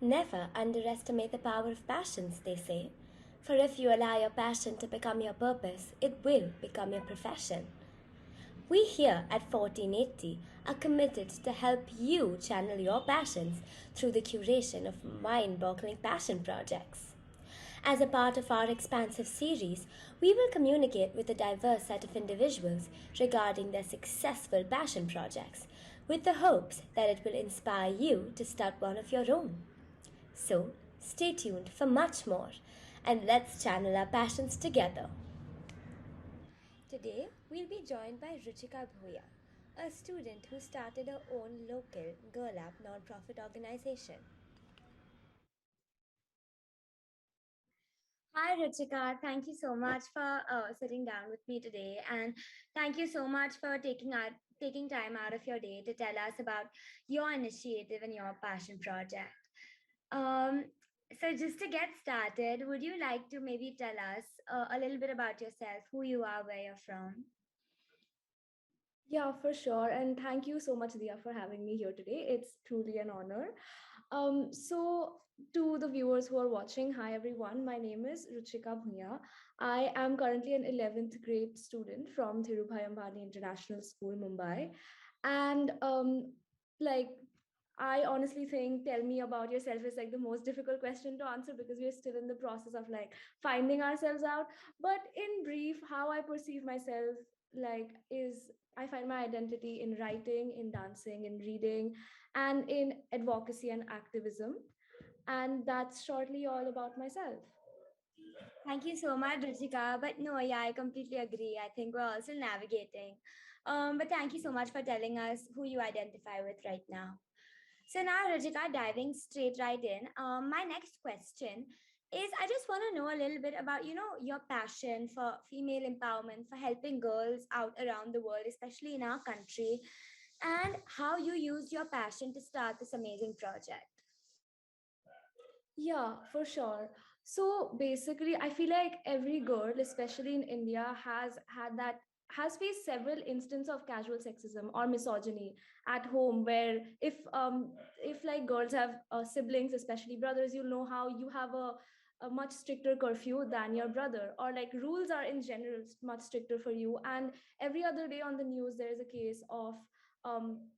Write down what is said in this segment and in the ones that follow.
Never underestimate the power of passions, they say. For if you allow your passion to become your purpose, it will become your profession. We here at 1480 are committed to help you channel your passions through the curation of mind boggling passion projects. As a part of our expansive series, we will communicate with a diverse set of individuals regarding their successful passion projects, with the hopes that it will inspire you to start one of your own. So, stay tuned for much more, and let's channel our passions together. Today, we'll be joined by Ruchika Bhuyan, a student who started her own local Girl Up non-profit organization. Hi, Ruchika. Thank you so much for sitting down with me today, and thank you so much for taking time out of your day to tell us about your initiative and your passion project. Um, so, just to get started, would you like to maybe tell us a little bit about yourself, who you are, where you're from? Yeah, for sure. And thank you so much, Dia, for having me here today. It's truly an honor. So, to the viewers who are watching, hi everyone. My name is Ruchika Bhuyan. I am currently an 11th grade student from Dhirubhai Ambani International School, Mumbai. And like, I honestly think tell me about yourself is like the most difficult question to answer because we're still in the process of like finding ourselves out. But in brief, how I perceive myself like is I find my identity in writing, in dancing, in reading, and in advocacy and activism. And that's shortly all about myself. Thank you so much, Ruchika. But no, yeah, I completely agree. I think we're also navigating. But thank you so much for telling us who you identify with right now. So now, Ruchika, diving straight right in. My next question is I just want to know a little bit about, your passion for female empowerment, for helping girls out around the world, especially in our country, and how you used your passion to start this amazing project. Yeah, for sure. So basically, I feel like every girl, especially in India, has faced several instances of casual sexism or misogyny at home. Where if like girls have siblings, especially brothers, you'll know how you have a much stricter curfew than your brother, or like rules are in general much stricter for you. And every other day on the news, there is a case of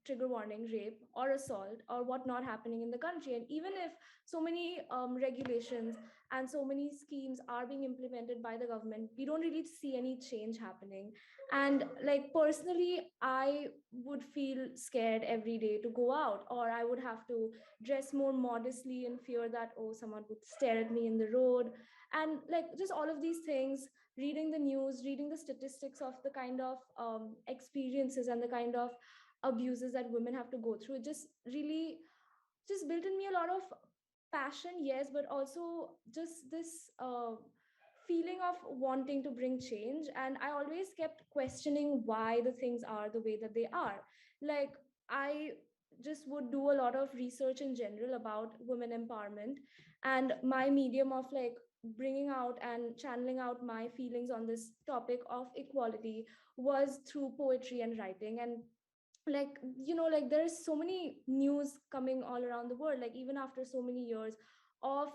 trigger warning, rape or assault or whatnot happening in the country. And even if so many regulations and so many schemes are being implemented by the government, we don't really see any change happening. And like personally, I would feel scared every day to go out, or I would have to dress more modestly in fear that, oh, someone would stare at me in the road. And like just all of these things, reading the news, reading the statistics of the kind of experiences and the kind of abuses that women have to go through, it just really just built in me a lot of passion, yes, but also just this feeling of wanting to bring change. And I always kept questioning why the things are the way that they are. Like, I just would do a lot of research in general about women empowerment, and my medium of like bringing out and channeling out my feelings on this topic of equality was through poetry and writing. And like like there's so many news coming all around the world, like even after so many years of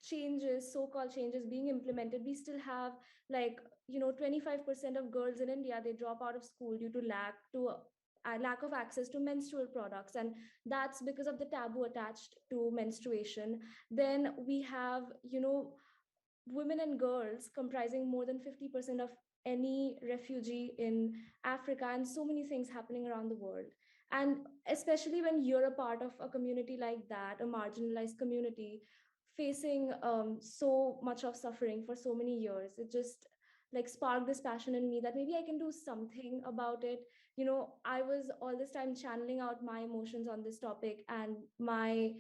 changes, so-called changes being implemented, we still have like 25% of girls in India, they drop out of school due to lack of access to menstrual products, and that's because of the taboo attached to menstruation. Then we have women and girls comprising more than 50% of any refugee in Africa, and so many things happening around the world. And especially when you're a part of a community like that, a marginalized community, facing so much of suffering for so many years, it just like sparked this passion in me that maybe I can do something about it. I was all this time channeling out my emotions on this topic and my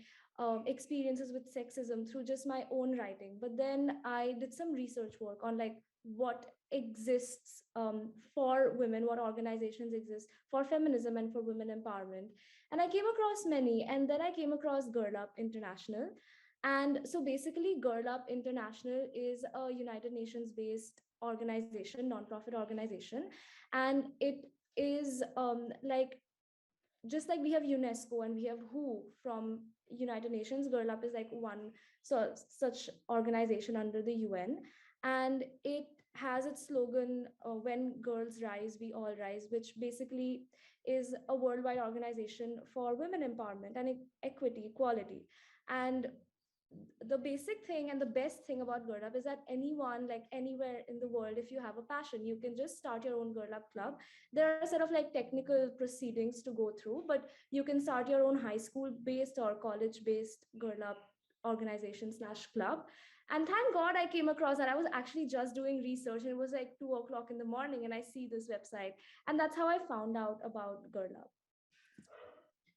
experiences with sexism through just my own writing. But then I did some research work on like what exists for women, what organizations exist for feminism and for women empowerment. And I came across many, and then I came across Girl Up International. And so basically, Girl Up International is a United Nations based organization, nonprofit organization, and it is like just like we have UNESCO and we have WHO from United Nations, Girl Up is like one such organization under the UN, and it has its slogan, "When girls rise, we all rise," which basically is a worldwide organization for women empowerment and equity, equality. And the basic thing and the best thing about Girl Up is that anyone, like anywhere in the world, if you have a passion, you can just start your own Girl Up club. There are sort of like technical proceedings to go through, but you can start your own high school based or college based Girl Up organization slash club. And thank God I came across that. I was actually just doing research and it was like 2 o'clock in the morning and I see this website. And that's how I found out about Girl Up.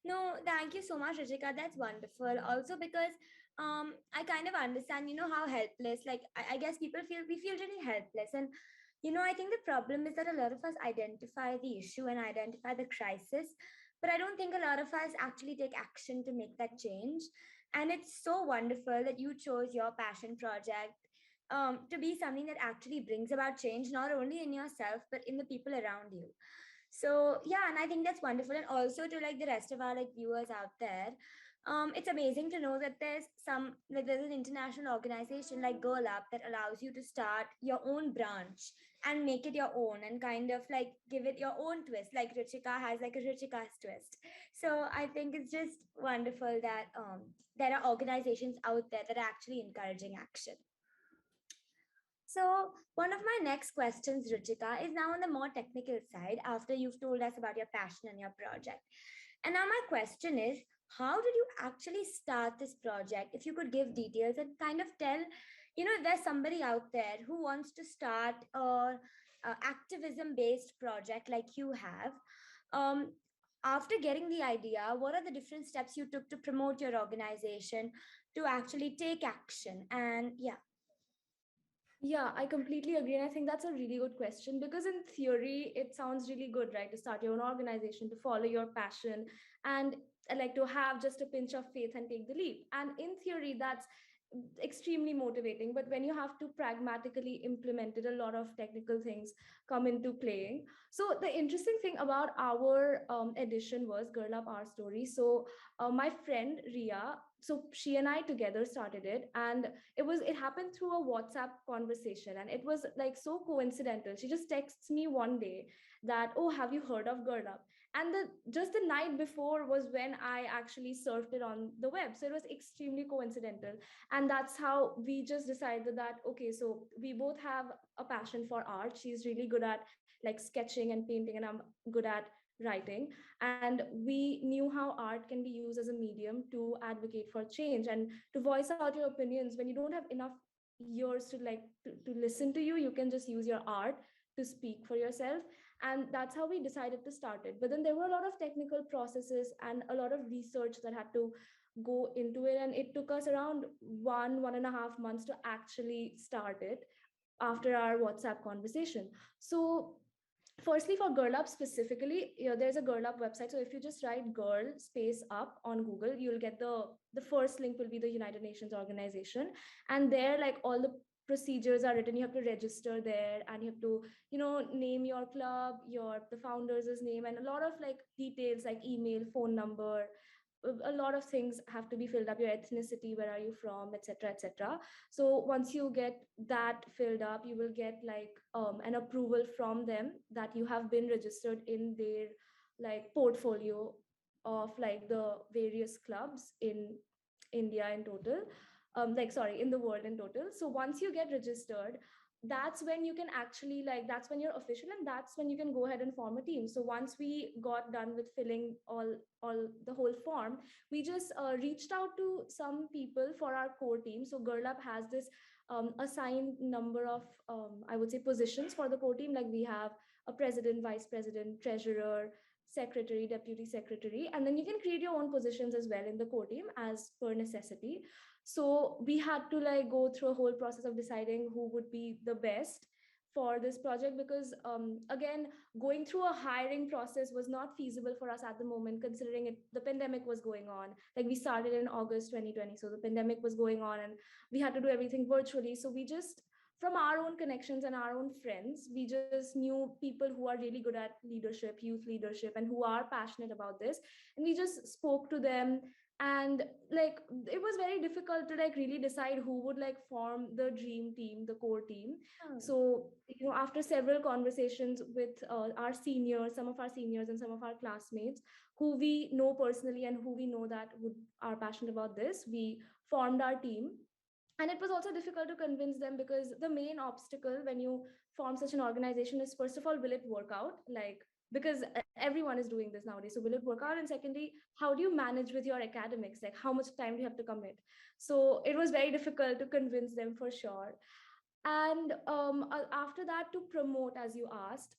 No, thank you so much, Ruchika. That's wonderful. Also because I kind of understand, how helpless, like I guess people feel we feel really helpless. And I think the problem is that a lot of us identify the issue and identify the crisis, but I don't think a lot of us actually take action to make that change. And it's so wonderful that you chose your passion project to be something that actually brings about change, not only in yourself, but in the people around you. So yeah, and I think that's wonderful. And also to like the rest of our like viewers out there, it's amazing to know that there's an international organization like Girl Up that allows you to start your own branch and make it your own and kind of like give it your own twist, like Ruchika has like a Ruchika's twist. So I think it's just wonderful that there are organizations out there that are actually encouraging action. So, one of my next questions, Ruchika, is now on the more technical side after you've told us about your passion and your project. And now, my question is, how did you actually start this project? If you could give details and kind of tell, if there's somebody out there who wants to start a activism based project like you have, um, after getting the idea, what are the different steps you took to promote your organization to actually take action? And yeah. Yeah, I completely agree. And I think that's a really good question because, in theory, it sounds really good, right? To start your own organization, to follow your passion, and like to have just a pinch of faith and take the leap. And in theory, that's extremely motivating. But when you have to pragmatically implement it, a lot of technical things come into playing. So, the interesting thing about our edition was Girl Up Our Story. So, my friend Ria, so she and I together started it, and it happened through a WhatsApp conversation, and it was like so coincidental. She just texts me one day that, "Oh, have you heard of Girl Up?" And just the night before was when I actually surfed it on the web, so it was extremely coincidental. And that's how we just decided that, okay, so we both have a passion for art. She's really good at like sketching and painting, and I'm good at writing. And we knew how art can be used as a medium to advocate for change and to voice out your opinions. When you don't have enough ears to like to listen to you, you can just use your art to speak for yourself. And that's how we decided to start it. But then there were a lot of technical processes and a lot of research that had to go into it, and it took us around 1.5 months to actually start it after our WhatsApp conversation. So firstly, for Girl Up specifically, there's a Girl Up website. So if you just write girl space up on Google, you'll get the first link will be the United Nations organization. And there, like all the procedures are written. You have to register there, and you have to, name your club, the founder's name, and a lot of like details like email, phone number. A lot of things have to be filled up, your ethnicity, where are you from, etc., etc. So once you get that filled up, you will get like an approval from them that you have been registered in their like portfolio of like the various clubs in India in total, like sorry, in the world in total. So once you get registered, that's when you can actually like that's when you're official, and that's when you can go ahead and form a team. So once we got done with filling all the whole form, we just reached out to some people for our core team. So Girl Up has this assigned number of I would say positions for the core team. Like we have a president, vice president, treasurer, secretary, deputy secretary, and then you can create your own positions as well in the core team as per necessity. So we had to like go through a whole process of deciding who would be the best for this project, because again, going through a hiring process was not feasible for us at the moment, considering the pandemic was going on. Like we started in August 2020, so the pandemic was going on and we had to do everything virtually. So we just from our own connections and our own friends, we just knew people who are really good at leadership, youth leadership, and who are passionate about this. And we just spoke to them. And like it was very difficult to like really decide who would like form the dream team, the core team. Oh. So after several conversations with our seniors, some of our seniors and some of our classmates who we know personally and who we know that would are passionate about this, we formed our team. And it was also difficult to convince them, because the main obstacle when you form such an organization is, first of all, will it work out? Like, because everyone is doing this nowadays, so will it work out? And secondly, how do you manage with your academics? Like, how much time do you have to commit? So it was very difficult to convince them, for sure. And after that, to promote, as you asked,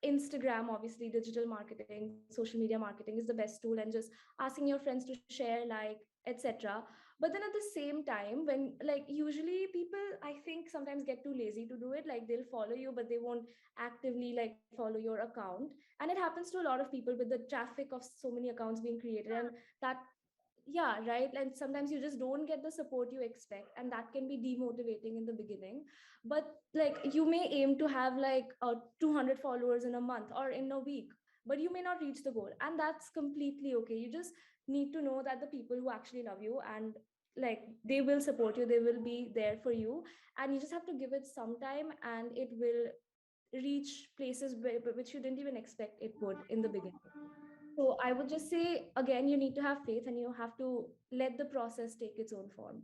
Instagram, obviously digital marketing, social media marketing is the best tool, and just asking your friends to share, like, etc. But then at the same time, when like usually people, I think, sometimes get too lazy to do it. Like, they'll follow you, but they won't actively like follow your account. And it happens to a lot of people with the traffic of so many accounts being created. And that, yeah, right, and sometimes you just don't get the support you expect, and that can be demotivating in the beginning. But like, you may aim to have like 200 followers in a month or in a week, but you may not reach the goal, and that's completely okay. You just need to know that the people who actually love you, and like, they will support you, they will be there for you. And you just have to give it some time, and it will reach places which you didn't even expect it would in the beginning. So I would just say, again, you need to have faith, and you have to let the process take its own form.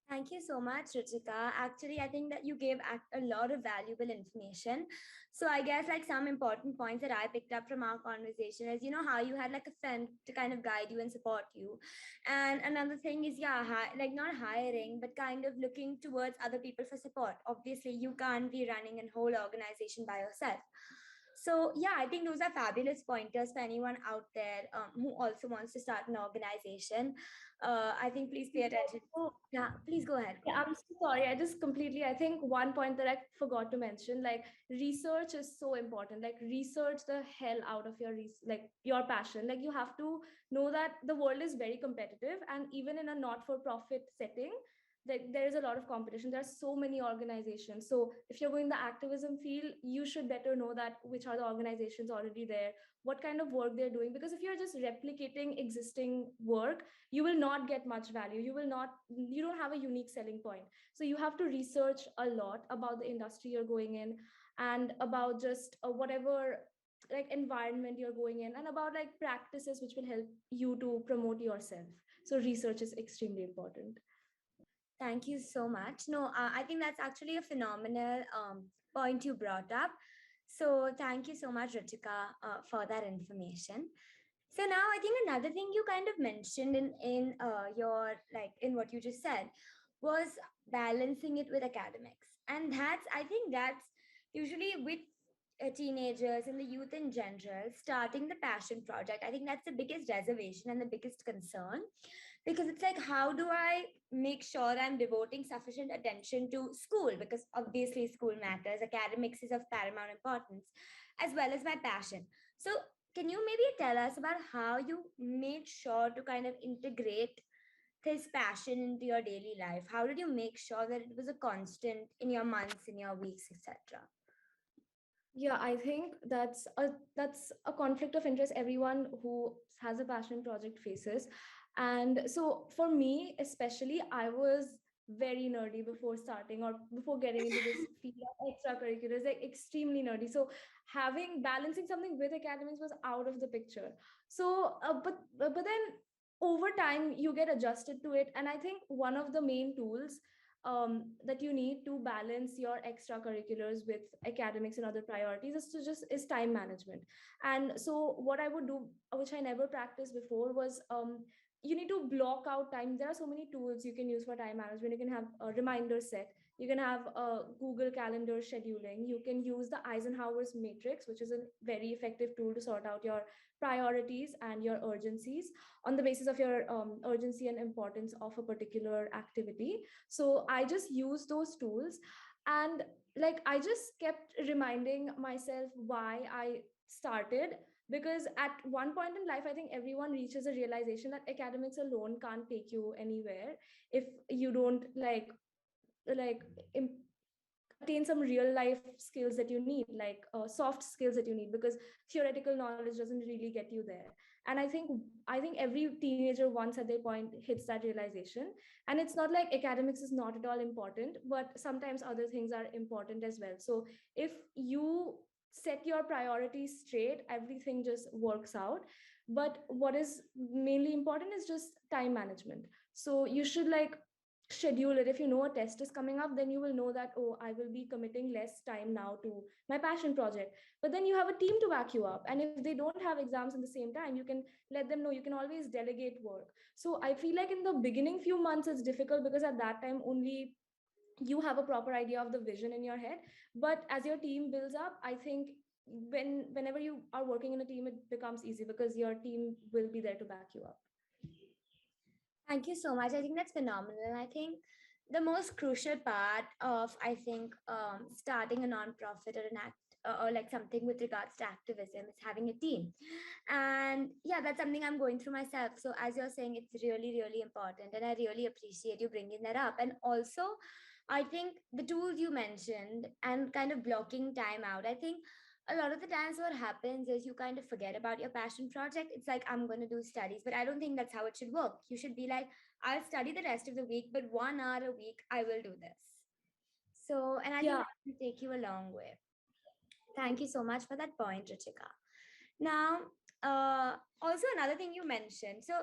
Thank you so much, Ruchika. Actually, I think that you gave a lot of valuable information. So I guess like some important points that I picked up from our conversation is, how you had like a friend to kind of guide you and support you. And another thing is, yeah, like not hiring, but kind of looking towards other people for support. Obviously, you can't be running a whole organization by yourself. So yeah, I think those are fabulous pointers for anyone out there who also wants to start an organization. I think please pay attention. So, Yeah, please go ahead. Go yeah, ahead. I'm so sorry. I just completely, I think one point that I forgot to mention, like, research is so important. Like, research the hell out of your, like, your passion. Like, you have to know that the world is very competitive. And even in a not for profit setting, like, there is a lot of competition. There are so many organizations. So if you're going the activism field, you should better know that which are the organizations already there, what kind of work they're doing. Because if you're just replicating existing work, you will not get much value. You don't have a unique selling point. So you have to research a lot about the industry you're going in, and about just whatever like environment you're going in, and about like practices which will help you to promote yourself. So research is extremely important. Thank you so much. No, I think that's actually a phenomenal point you brought up. So thank you so much, Ruchika, for that information. So now I think another thing you kind of mentioned in your like in what you just said was balancing it with academics, and that's I think that's usually with teenagers and the youth in general starting the passion project. I think that's the biggest reservation and the biggest concern, because it's like, how do I make sure I'm devoting sufficient attention to school, because obviously school matters, academics is of paramount importance, as well as my passion. So can you maybe tell us about how you made sure to kind of integrate this passion into your daily life? How did you make sure that it was a constant in your months, in your weeks, etc.? Yeah, I think that's a conflict of interest everyone who has a passion project faces. And so for me, especially, I was very nerdy before starting or before getting into this field of extracurriculars, like extremely nerdy. So having balancing something with academics was out of the picture. So, but then over time you get adjusted to it, and I think one of the main tools that you need to balance your extracurriculars with academics and other priorities is time management. And so what I would do, which I never practiced before, was you need to block out time. There are so many tools you can use for time management. You can have a reminder set, you can have a Google Calendar scheduling, you can use the Eisenhower's matrix, which is a very effective tool to sort out your priorities and your urgencies on the basis of your urgency and importance of a particular activity. So I just use those tools, and like, I just kept reminding myself why I started. Because at one point in life, I think everyone reaches a realization that academics alone can't take you anywhere if you don't like like attain some real life skills that you need, like soft skills that you need, because theoretical knowledge doesn't really get you there. And I think every teenager once at their point hits that realization. And it's not like academics is not at all important, but sometimes other things are important as well. So if you set your priorities straight, everything just works out. But what is mainly important is just time management. So you should like schedule it. If you know a test is coming up, then you will know that, oh, I will be committing less time now to my passion project. But then you have a team to back you up, and if they don't have exams in the same time, you can let them know. You can always delegate work. So I feel like in the beginning few months it's difficult, because at that time only you have a proper idea of the vision in your head. But as your team builds up, I think whenever you are working in a team, it becomes easy because your team will be there to back you up. Thank you so much. I think that's phenomenal. I think the most crucial part of, I think, starting a nonprofit or an act or like something with regards to activism is having a team. And yeah, that's something I'm going through myself. So as you're saying, it's really, really important. And I really appreciate you bringing that up. And also, I think the tools you mentioned and kind of blocking time out, I think a lot of the times what happens is you kind of forget about your passion project. It's like, I'm going to do studies, but I don't think that's how it should work. You should be like, I'll study the rest of the week, but 1 hour a week I will do this. So, and I think Yeah. that will take you a long way. Thank you so much for that point, Ruchika. Now, also another thing you mentioned. So,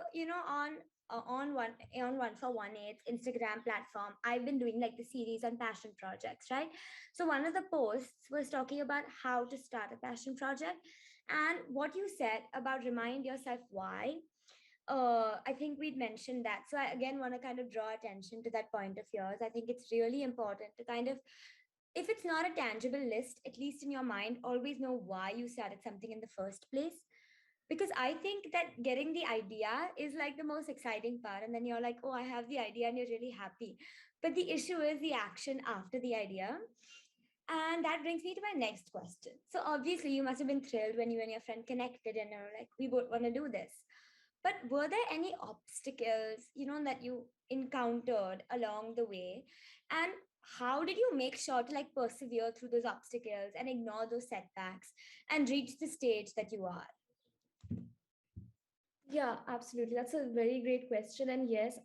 on one for 1/8 Instagram platform, I've been doing like the series on passion projects, right? So one of the posts was talking about how to start a passion project, and what you said about remind yourself why. I think we'd mentioned that. So I again want to kind of draw attention to that point of yours. I think it's really important to kind of, if it's not a tangible list, at least in your mind, always know why you started something in the first place. Because I think that getting the idea is like the most exciting part. And then you're like, oh, I have the idea, and you're really happy. But the issue is the action after the idea. And that brings me to my next question. So obviously, you must have been thrilled when you and your friend connected and are like, we both want to do this. But were there any obstacles, that you encountered along the way? And how did you make sure to like persevere through those obstacles and ignore those setbacks and reach the stage that you are? Yeah, absolutely. That's a very great question. And yes,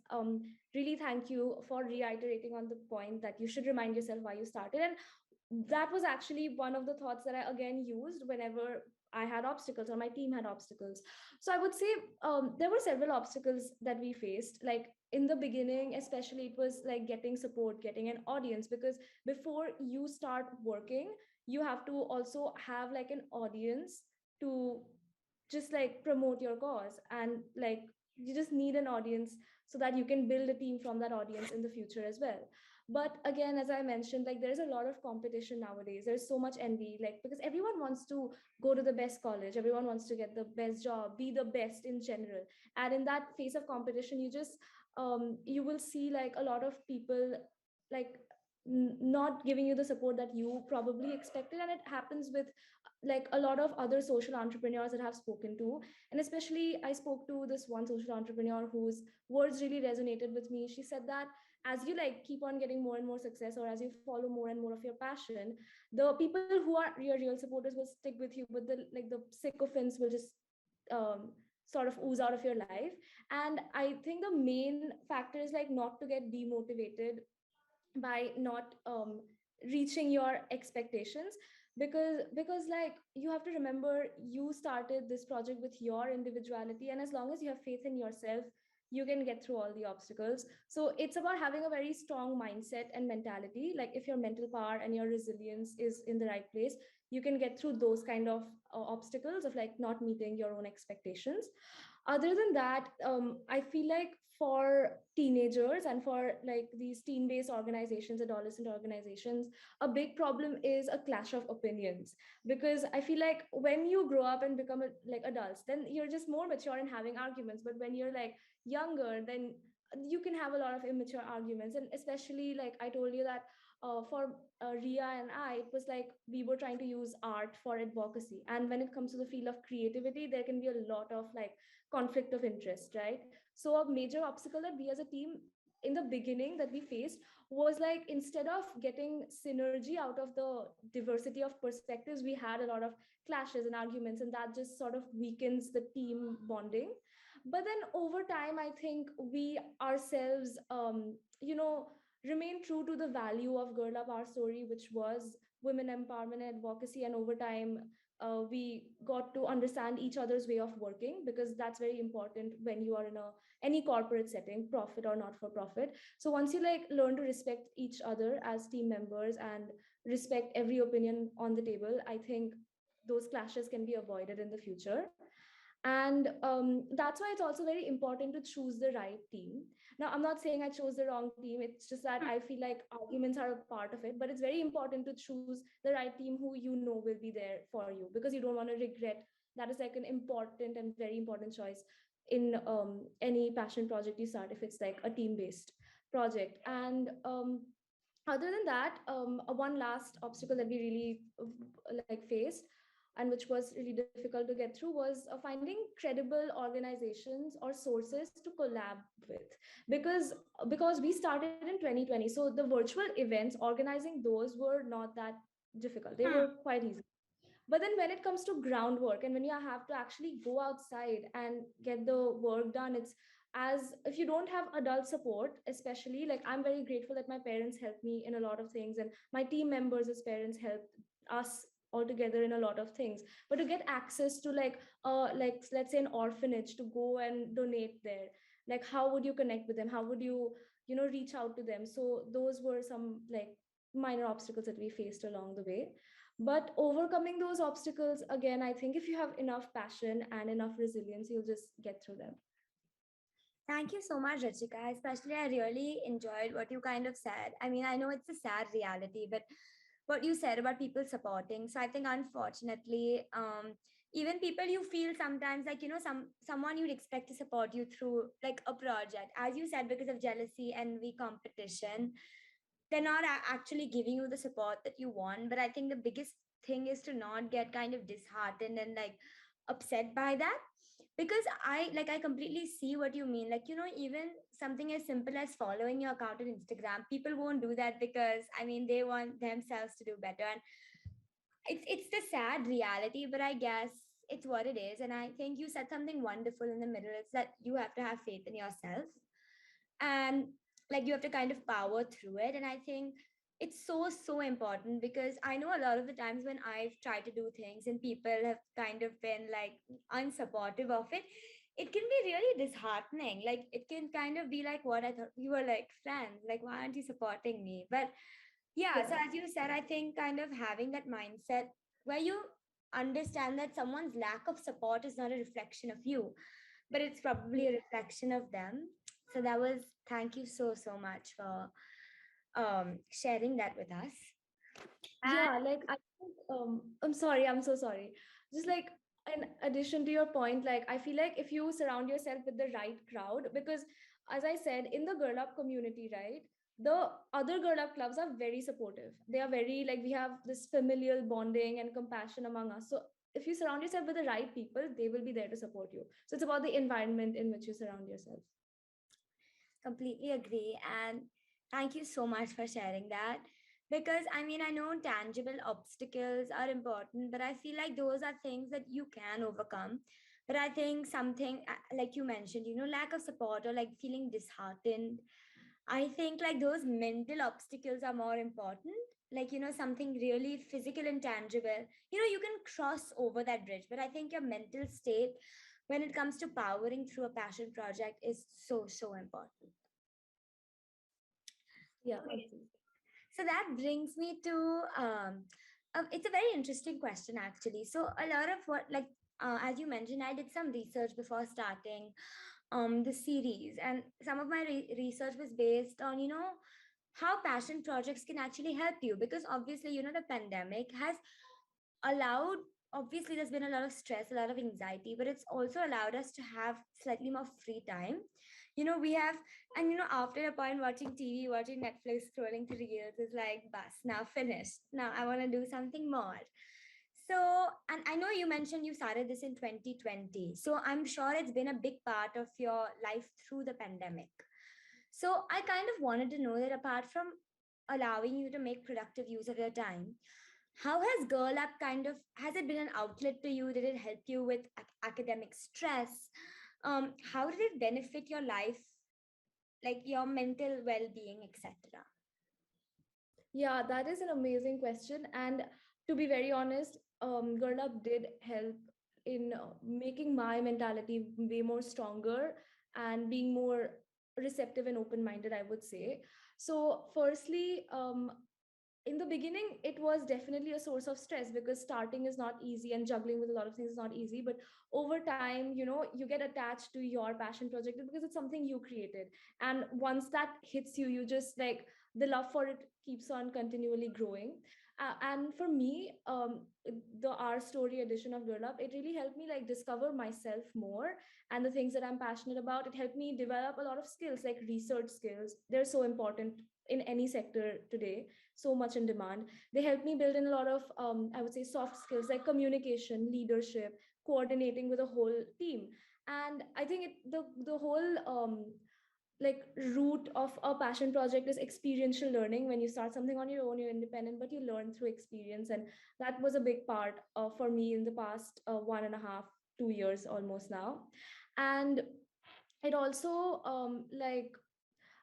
really thank you for reiterating on the point that you should remind yourself why you started. And that was actually one of the thoughts that I again used whenever I had obstacles or my team had obstacles. So I would say there were several obstacles that we faced. Like in the beginning, especially, it was like getting support, getting an audience, because before you start working, you have to also have like an audience to just like promote your cause. And like you just need an audience so that you can build a team from that audience in the future as well. But again, as I mentioned, like there's a lot of competition nowadays. There's so much envy, like because everyone wants to go to the best college, everyone wants to get the best job, be the best in general. And in that phase of competition, you will see like a lot of people like not giving you the support that you probably expected. And it happens with like a lot of other social entrepreneurs that I've spoken to. And especially I spoke to this one social entrepreneur whose words really resonated with me. She said that as you like keep on getting more and more success, or as you follow more and more of your passion, the people who are your real supporters will stick with you, but the sycophants will just um, sort of ooze out of your life. And I think the main factor is like not to get demotivated by not reaching your expectations. Because like you have to remember, you started this project with your individuality, and as long as you have faith in yourself, you can get through all the obstacles. So it's about having a very strong mindset and mentality. Like if your mental power and your resilience is in the right place, you can get through those kind of obstacles of like not meeting your own expectations. Other than that, I feel like for teenagers and for like these teen based organizations, adolescent organizations, a big problem is a clash of opinions. Because I feel like when you grow up and become like adults, then you're just more mature in having arguments. But when you're like younger, then you can have a lot of immature arguments. And especially like I told you that for Ria and I, it was like we were trying to use art for advocacy. And when it comes to the field of creativity, there can be a lot of like conflict of interest, right? So a major obstacle that we as a team in the beginning that we faced was like, instead of getting synergy out of the diversity of perspectives, we had a lot of clashes and arguments, and that just sort of weakens the team bonding. But then over time, I think we ourselves, remain true to the value of Girl Up Our Story, which was women empowerment and advocacy. And over time, we got to understand each other's way of working, because that's very important when you are in a any corporate setting, profit or not for profit. So once you like learn to respect each other as team members and respect every opinion on the table, I think those clashes can be avoided in the future. And that's why it's also very important to choose the right team. Now, I'm not saying I chose the wrong team, it's just that I feel like arguments are a part of it, but it's very important to choose the right team who you know will be there for you, because you don't want to regret. That is like an important and very important choice in any passion project you start, if it's like a team based project. And other than that, one last obstacle that we really like faced, and which was really difficult to get through, was finding credible organizations or sources to collab with. Because we started in 2020, so the virtual events, organizing those were not that difficult, they Hmm. were quite easy. But then when it comes to groundwork, and when you have to actually go outside and get the work done, it's, as if you don't have adult support, especially, like, I'm very grateful that my parents helped me in a lot of things, and my team members as parents helped us all together in a lot of things. But to get access to, like let's say an orphanage, to go and donate there, like, how would you connect with them, how would you, reach out to them? So those were some like minor obstacles that we faced along the way. But overcoming those obstacles, again, I think if you have enough passion and enough resilience, you'll just get through them. Thank you so much, Rachika. Especially, I really enjoyed what you kind of said. I mean, I know it's a sad reality, but what you said about people supporting. So I think, unfortunately, even people you feel sometimes like, someone you'd expect to support you through like a project, as you said, because of jealousy, envy, competition, they're not actually giving you the support that you want. But I think the biggest thing is to not get kind of disheartened and like upset by that, because I completely see what you mean. Like, even something as simple as following your account on Instagram, people won't do that because, I mean, they want themselves to do better. And it's the sad reality, but I guess it's what it is. And I think you said something wonderful in the middle. It's that you have to have faith in yourself, and like you have to kind of power through it. And I think it's so important, because I know a lot of the times when I've tried to do things and people have kind of been like unsupportive of it, it can be really disheartening. Like, it can kind of be like, what, I thought you were like friends, like, why aren't you supporting me? But yeah, so Yeah. as you said, I think kind of having that mindset where you understand that someone's lack of support is not a reflection of you, but it's probably a reflection of them. So that was, thank you so much for sharing that with us. And Yeah, like I think, I'm sorry, I'm so sorry. Just like in addition to your point, like I feel like if you surround yourself with the right crowd, because as I said, in the girl up community, right, the other girl up clubs are very supportive. They are very like, we have this familial bonding and compassion among us. So if you surround yourself with the right people, they will be there to support you. So it's about the environment in which you surround yourself. completely agree. And thank you so much for sharing that. Because I mean, I know tangible obstacles are important, but I feel like those are things that you can overcome. But I think something like you mentioned, lack of support or like feeling disheartened, I think like those mental obstacles are more important. Like, something really physical and tangible, you can cross over that bridge. But I think your mental state, when it comes to powering through a passion project, is so important. Yeah, Okay. absolutely. So that brings me to it's a very interesting question actually. So a lot of what, like, as you mentioned, I did some research before starting the series, and some of my research was based on, how passion projects can actually help you, because obviously, the pandemic has allowed, obviously there's been a lot of stress, a lot of anxiety, but it's also allowed us to have slightly more free time. We have, and after a point, watching TV, watching Netflix, scrolling through reels is like, bus, now finished, now I want to do something more. So, and I know you mentioned you started this in 2020, so I'm sure it's been a big part of your life through the pandemic. So I kind of wanted to know that apart from allowing you to make productive use of your time, how has Girl Up kind of, has it been an outlet to you? Did it help you with academic stress? How did it benefit your life, like your mental well-being, etc.? Yeah, that is an amazing question. And to be very honest, Girl Up did help in making my mentality way more stronger and being more receptive and open minded, I would say. So, firstly, in the beginning it was definitely a source of stress because starting is not easy and juggling with a lot of things is not easy, but over time, you get attached to your passion project because it's something you created. And once that hits you, you just like, the love for it keeps on continually growing. And for me, the Our Story edition of Girl Up, it really helped me like discover myself more and the things that I'm passionate about. It helped me develop a lot of skills, like research skills. They're so important in any sector today, so much in demand. They help me build in a lot of, I would say, soft skills like communication, leadership, coordinating with a whole team. And I think the whole like root of a passion project is experiential learning. When you start something on your own, you're independent, but you learn through experience. And that was a big part for me in the past 1.5 2 years almost now. And it also like,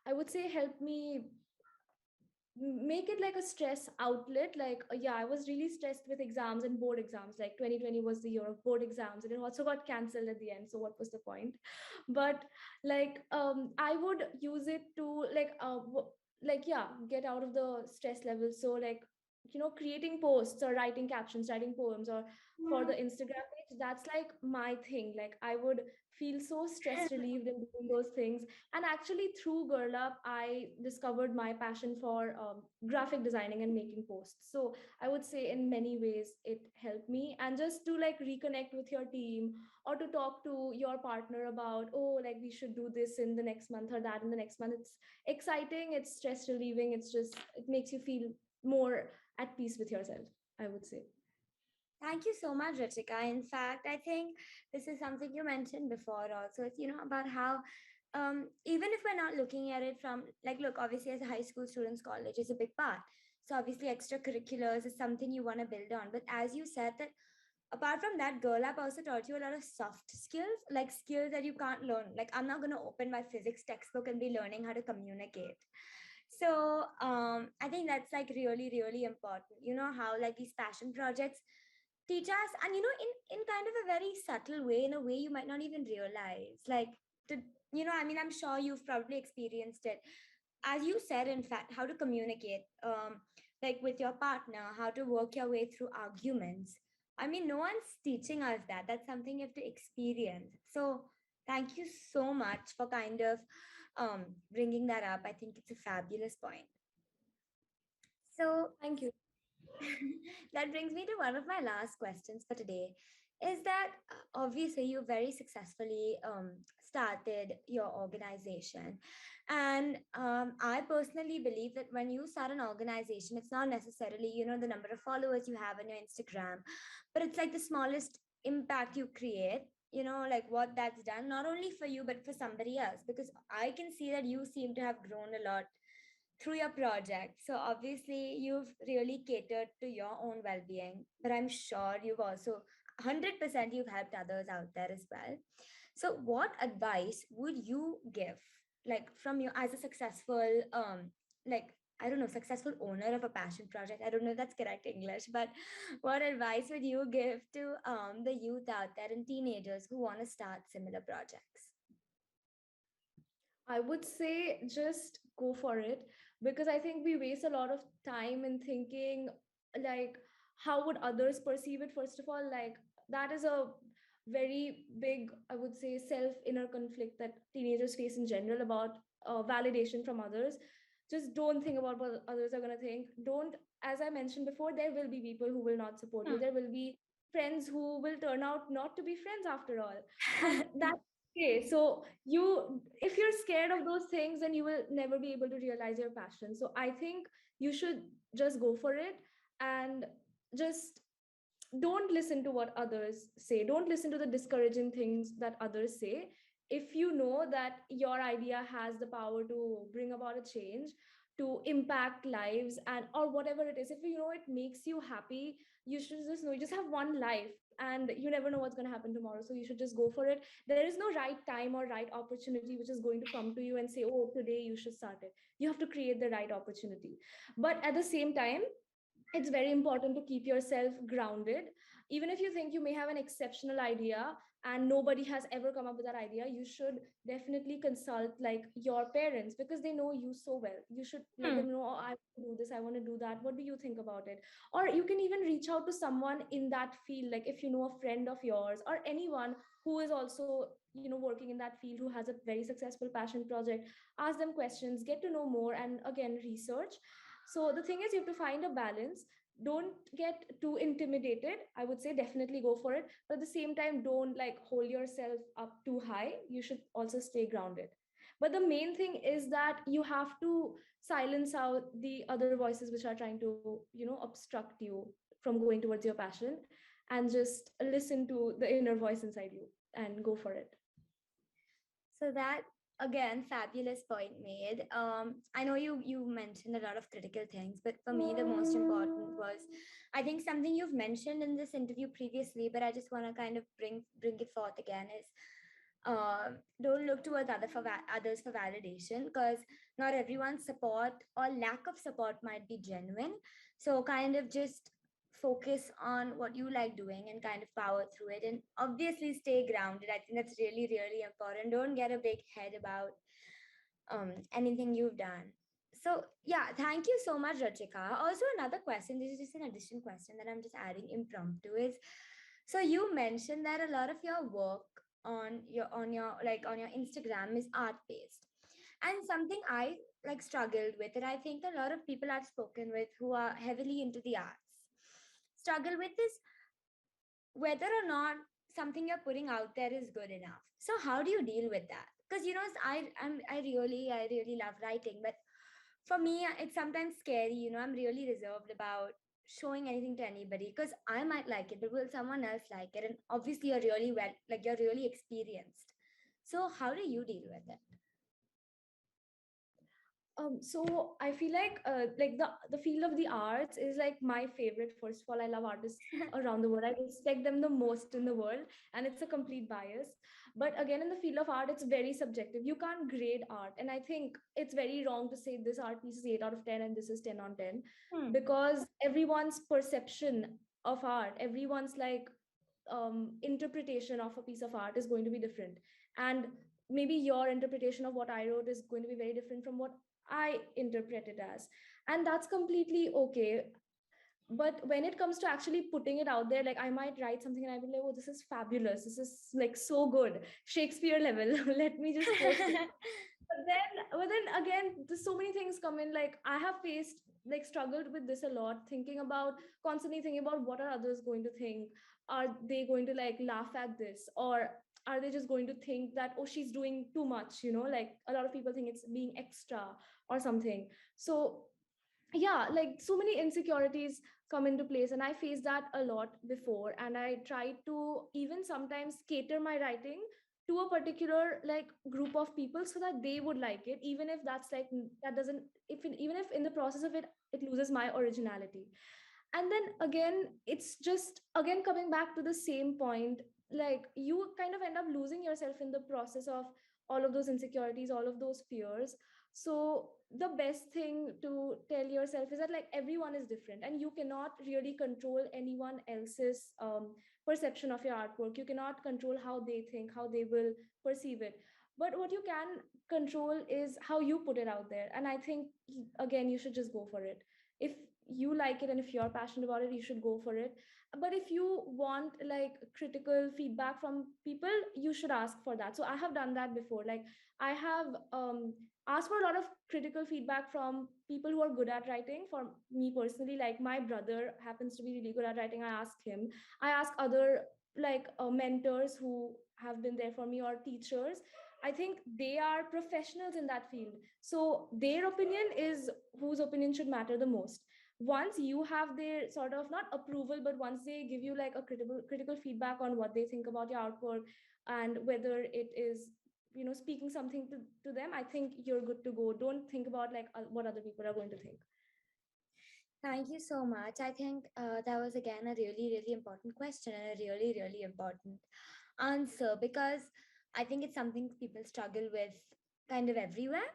I would say, helped me make it like a stress outlet. Like, yeah, I was really stressed with exams and board exams. Like 2020 was the year of board exams, and it also got cancelled at the end, so what was the point? But like, I would use it to like, like, yeah, get out of the stress level. So like, creating posts or writing captions, writing poems, or for the Instagram page, that's like my thing. Like, I would feel so stress relieved in doing those things. And actually, through Girl Up, I discovered my passion for graphic designing and making posts. So I would say in many ways it helped me. And just to like reconnect with your team, or to talk to your partner about, oh, like we should do this in the next month or that in the next month. It's exciting, it's stress relieving, it's just, it makes you feel more at peace with yourself, I would say. Thank you so much, Ruchika. In fact, I think this is something you mentioned before also. It's, about how even if we're not looking at it from, like, look, obviously as a high school students, college is a big part. So obviously extracurriculars is something you want to build on. But as you said that apart from that, Girl Up also taught you a lot of soft skills, like skills that you can't learn. Like I'm not going to open my physics textbook and be learning how to communicate. So I think that's like really, really important. You know how like these passion projects teach us, and in kind of a very subtle way, in a way you might not even realize, like to, I mean, I'm sure you've probably experienced it, as you said, in fact, how to communicate, like with your partner, how to work your way through arguments. I mean, no one's teaching us that. That's something you have to experience. So thank you so much for kind of bringing that up. I think it's a fabulous point. So Thank you. that brings me to one of my last questions for today. Is that obviously you very successfully started your organization, and I personally believe that when you start an organization, it's not necessarily the number of followers you have on your Instagram, but it's like the smallest impact you create. Like what that's done not only for you but for somebody else, because I can see that you seem to have grown a lot through your project. So obviously you've really catered to your own well-being, but I'm sure you've also 100% you've helped others out there as well. So what advice would you give, like from you as a successful like I don't know, successful owner of a passion project? I don't know if that's correct English, but what advice would you give to the youth out there and teenagers who want to start similar projects? I would say just go for it, because I think we waste a lot of time in thinking like, how would others perceive it? First of all, like, that is a very big, I would say, self inner conflict that teenagers face in general about validation from others. Just don't think about what others are going to think. Don't, as I mentioned before, there will be people who will not support you. There will be friends who will turn out not to be friends after all. And that, okay, so if you're scared of those things, then you will never be able to realize your passion. So I think you should just go for it, and just don't listen to what others say. Don't listen to the discouraging things that others say. if you know that your idea has the power to bring about a change, to impact lives, and or whatever it is, if you know it makes you happy, you should just know you just have one life and you never know what's going to happen tomorrow. So you should just go for it. There is no right time or right opportunity which is going to come to you and say, oh, today you should start it. You have to create the right opportunity. But at the same time, it's very important to keep yourself grounded. Even if you think you may have an exceptional idea and nobody has ever come up with that idea, you should definitely consult like your parents, because they know you so well. You should let Hmm. them know, oh, I want to do this, I want to do that, what do you think about it? Or you can even reach out to someone in that field, like if you know a friend of yours or anyone who is also, you know, working in that field, who has a very successful passion project. Ask them questions, get to know more, and again research. So the thing is, you have to find a balance. Don't get too intimidated. I would say definitely go for it, but at the same time, don't like hold yourself up too high. You should also stay grounded. But the main thing is that you have to silence out the other voices which are trying to, you know, obstruct you from going towards your passion, and just listen to the inner voice inside you and go for it. So that, again, fabulous point made. I know you mentioned a lot of critical things, but for me the most important was, I think something you've mentioned in this interview previously, but I just want to kind of bring it forth again, is don't look towards others for validation, because not everyone's support or lack of support might be genuine. So kind of just focus on what you like doing and kind of power through it, and obviously stay grounded. I think that's really, really important. Don't get a big head about anything you've done. So yeah, thank you so much, Rachika. Also, another question, this is just an addition question that I'm just adding impromptu, is, so you mentioned that a lot of your work on your Instagram is art based. And something I like struggled with, and I think a lot of people I've spoken with who are heavily into the arts struggle with, is whether or not something you're putting out there is good enough. So how do you deal with that? Because I really love writing, but for me it's sometimes scary. I'm really reserved about showing anything to anybody, because I might like it, but will someone else like it? And obviously you're really experienced. So how do you deal with it? So I feel like the field of the arts is like my favorite. First of all, I love artists around the world. I respect them the most in the world, and it's a complete bias. But again, in the field of art, it's very subjective. You can't grade art, and I think it's very wrong to say this art piece is 8 out of 10 and this is 10 on 10, Hmm. because everyone's perception of art, everyone's like interpretation of a piece of art is going to be different, and maybe your interpretation of what I wrote is going to be very different from what I interpret it as, and that's completely okay. But when it comes to actually putting it out there, like I might write something and I'll be like, oh, this is fabulous, this is like so good, Shakespeare level. Let me just post it. But then again, there's so many things come in. Like I have faced, like struggled with this a lot, thinking about, constantly thinking about what are others going to think. Are they going to like laugh at this, or are they just going to think that, oh, she's doing too much, like a lot of people think it's being extra or something. So yeah, like so many insecurities come into place, and I faced that a lot before, and I try to even sometimes cater my writing to a particular like group of people so that they would like it, even if that's like that doesn't, even if in the process of it it loses my originality. And then again, it's just again coming back to the same point, like you kind of end up losing yourself in the process of all of those insecurities, all of those fears. So the best thing to tell yourself is that like everyone is different, and you cannot really control anyone else's perception of your artwork. You cannot control how they think, how they will perceive it. But what you can control is how you put it out there, and I think again you should just go for it. If you like it and if you're passionate about it, you should go for it. But if you want like critical feedback from people, you should ask for that. So I have done that before. Like I have asked for a lot of critical feedback from people who are good at writing. For me personally, like my brother happens to be really good at writing, I asked him. I ask other like mentors who have been there for me, or teachers. I think they are professionals in that field, so their opinion is whose opinion should matter the most. Once you have their sort of not approval, but once they give you like a critical feedback on what they think about your artwork and whether it is speaking something to them, I think you're good to go. Don't think about like what other people are going to think. Thank you so much. I think that was again a really, really important question and a really, really important answer, because I think it's something people struggle with kind of everywhere.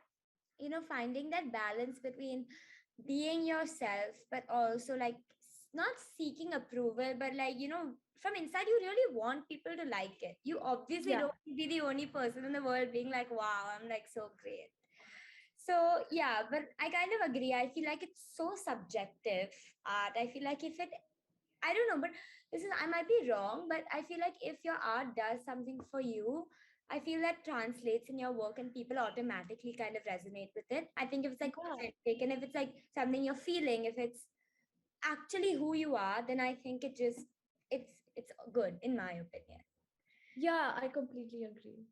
Finding that balance between being yourself, but also like not seeking approval, but like, from inside, you really want people to like it. You obviously Yeah. don't want to be the only person in the world being like, wow, I'm like so great. So yeah, but I kind of agree. I feel like it's so subjective art. I feel like if it, I don't know, but listen, I might be wrong, but I feel like if your art does something for you, I feel that translates in your work and people automatically kind of resonate with it. I think if it's like Yeah. authentic and if it's like something you're feeling, if it's actually who you are, then I think it's good in my opinion. Yeah, I completely agree.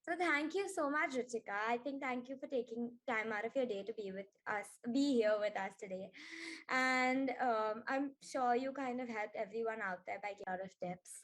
So thank you so much, Ruchika. I think thank you for taking time out of your day to be here with us today. And I'm sure you kind of helped everyone out there by giving a lot of tips.